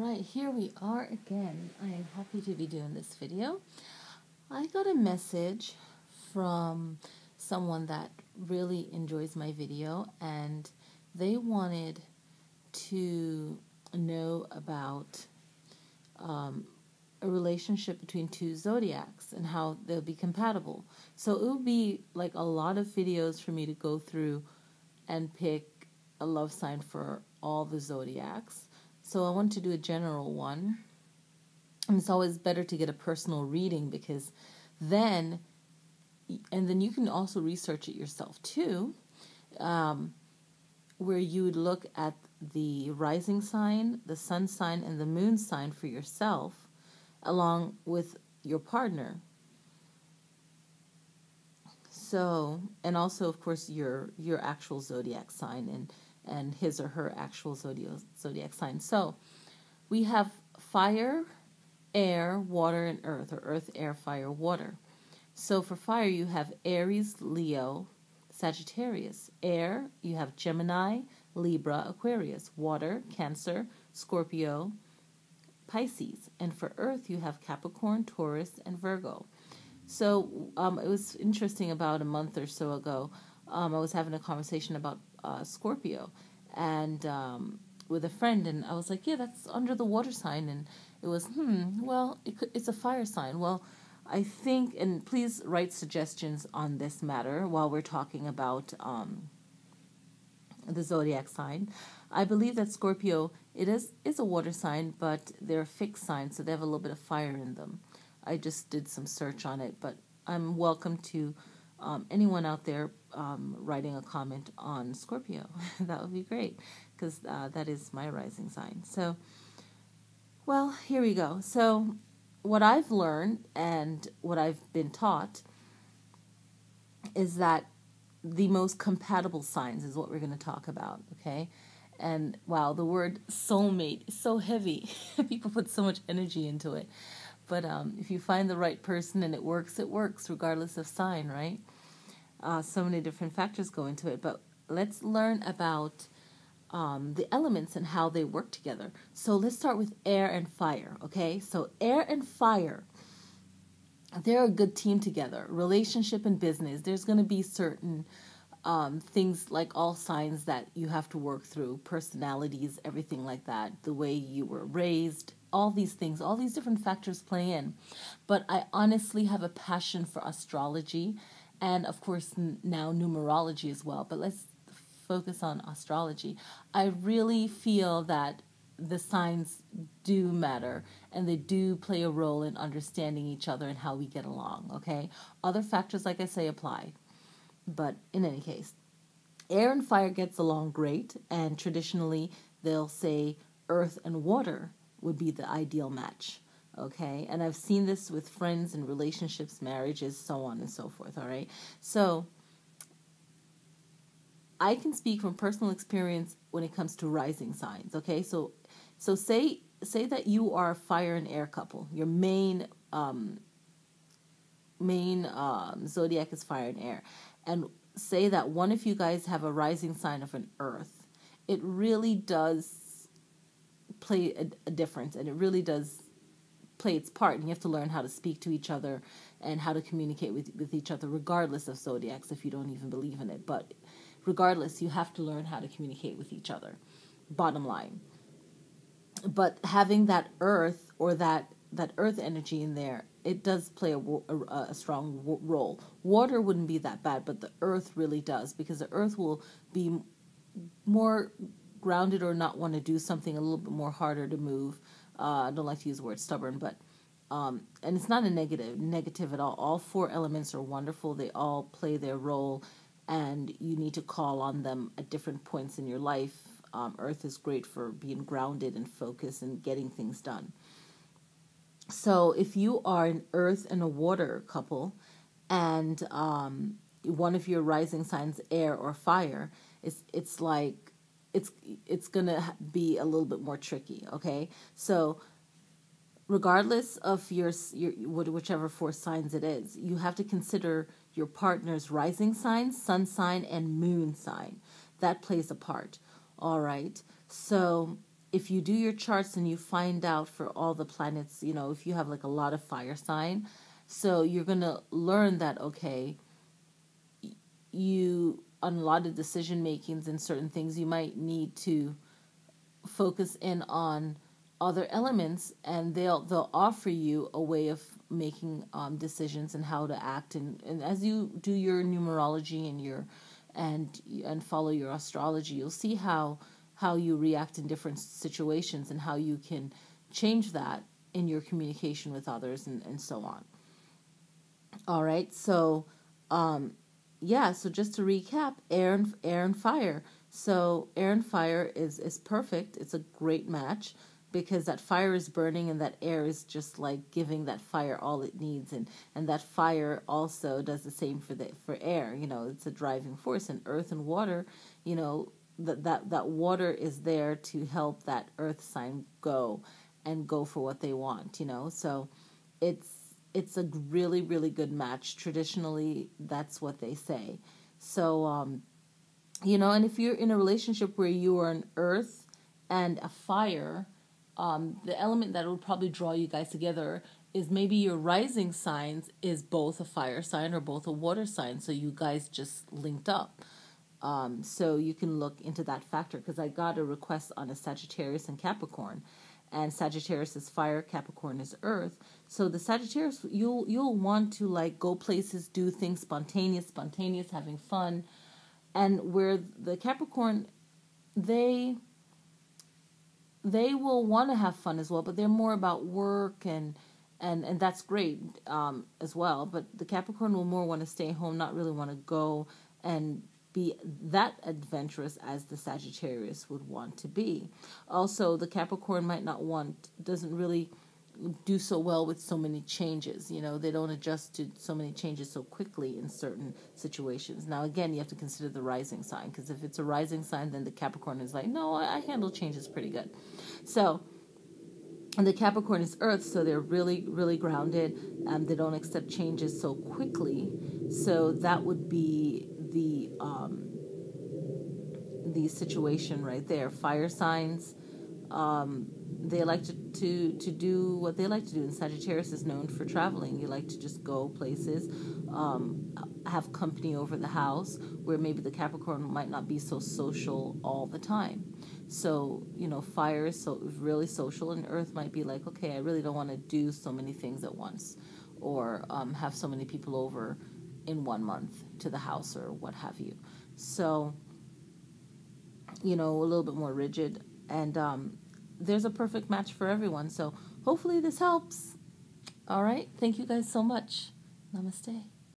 Alright, here we are again. I am happy to be doing this video. I got a message from someone that really enjoys my video, and they wanted to know about a relationship between two zodiacs and how they'll be compatible. So it would be like a lot of videos for me to go through and pick a love sign for all the zodiacs. So I want to do a general one. And it's always better to get a personal reading because then you can also research it yourself too, where you would look at the rising sign, the sun sign, and the moon sign for yourself, along with your partner. So, and also, of course, your actual zodiac sign and his or her actual zodiac sign. So we have fire, air, water, and earth, or earth, air, fire, water. So for fire, you have Aries, Leo, Sagittarius. Air, you have Gemini, Libra, Aquarius. Water, Cancer, Scorpio, Pisces. And for earth, you have Capricorn, Taurus, and Virgo. So it was interesting. About a month or so ago, I was having a conversation about Scorpio and with a friend, and I was like, yeah, that's under the water sign, and it was well, it's a fire sign. Well, I think, and please write suggestions on this matter while we're talking about the zodiac sign. I believe that Scorpio, it is a water sign, but they're a fixed sign, so they have a little bit of fire in them. I just did some search on it, but I'm welcome to anyone out there writing a comment on Scorpio. That would be great, because that is my rising sign. So, well, here we go. So what I've learned and what I've been taught is that the most compatible signs is what we're going to talk about, okay? And wow, the word soulmate is so heavy. People put so much energy into it. But if you find the right person and it works regardless of sign, right? So many different factors go into it. But let's learn about the elements and how they work together. So let's start with air and fire, okay? So air and fire, they're a good team together. Relationship and business, there's going to be certain things like all signs that you have to work through, personalities, everything like that, the way you were raised, all these things, all these different factors play in. But I honestly have a passion for astrology and, of course, now numerology as well. But let's focus on astrology. I really feel that the signs do matter and they do play a role in understanding each other and how we get along, okay? Other factors, like I say, apply. But in any case, air and fire gets along great, and traditionally they'll say earth and water would be the ideal match, okay? And I've seen this with friends and relationships, marriages, so on and so forth, all right? So I can speak from personal experience when it comes to rising signs, okay? So say that you are a fire and air couple. Your main zodiac is fire and air. And say that one of you guys have a rising sign of an earth. It really does play a difference, and it really does play its part, and you have to learn how to speak to each other and how to communicate with each other regardless of zodiacs, if you don't even believe in it. But regardless, you have to learn how to communicate with each other, bottom line. But having that earth, or that earth energy in there, it does play a strong role. Water wouldn't be that bad, but the earth really does, because the earth will be more grounded or not want to do something a little bit more harder to move. I don't like to use the word stubborn, but and it's not a negative at all. All four elements are wonderful. They all play their role, and you need to call on them at different points in your life. Earth is great for being grounded and focused and getting things done. So if you are an earth and a water couple, and one of your rising signs, air or fire, it's gonna be a little bit more tricky. Okay, so regardless of your whichever four signs it is, you have to consider your partner's rising sign, sun sign, and moon sign. That plays a part. All right. So if you do your charts and you find out for all the planets, if you have like a lot of fire sign, so you're going to learn that, okay, you, on a lot of decision makings and certain things, you might need to focus in on other elements, and they'll offer you a way of making decisions and how to act, and as you do your numerology and follow your astrology, you'll see how you react in different situations and how you can change that in your communication with others, and so on. All right, so so just to recap, air and fire. So air and fire is perfect. It's a great match because that fire is burning and that air is just like giving that fire all it needs, and that fire also does the same for air. It's a driving force. And earth and water, that water is there to help that earth sign go for what they want. So it's a really, really good match. Traditionally, that's what they say. So, and if you're in a relationship where you are an earth and a fire, the element that would probably draw you guys together is maybe your rising signs is both a fire sign or both a water sign. So you guys just linked up. So you can look into that factor, because I got a request on a Sagittarius and Capricorn. And Sagittarius is fire, Capricorn is earth. So the Sagittarius, you'll want to like go places, do things spontaneous, having fun. And where the Capricorn, they will want to have fun as well, but they're more about work and that's great as well. But the Capricorn will more want to stay home, not really want to go and be that adventurous as the Sagittarius would want to be. Also, the Capricorn doesn't really do so well with so many changes. They don't adjust to so many changes so quickly in certain situations. Now, again, you have to consider the rising sign, because if it's a rising sign, then the Capricorn is like, no, I handle changes pretty good. So, and the Capricorn is earth, so they're really, really grounded. They don't accept changes so quickly. So that would be the situation right there. Fire signs, they like to do what they like to do. And Sagittarius is known for traveling. You like to just go places, have company over the house, where maybe the Capricorn might not be so social all the time. So, fire is really social, and earth might be like, okay, I really don't want to do so many things at once, or have so many people over in 1 month to the house or what have you. So, a little bit more rigid, and there's a perfect match for everyone. So hopefully this helps. All right. Thank you guys so much. Namaste.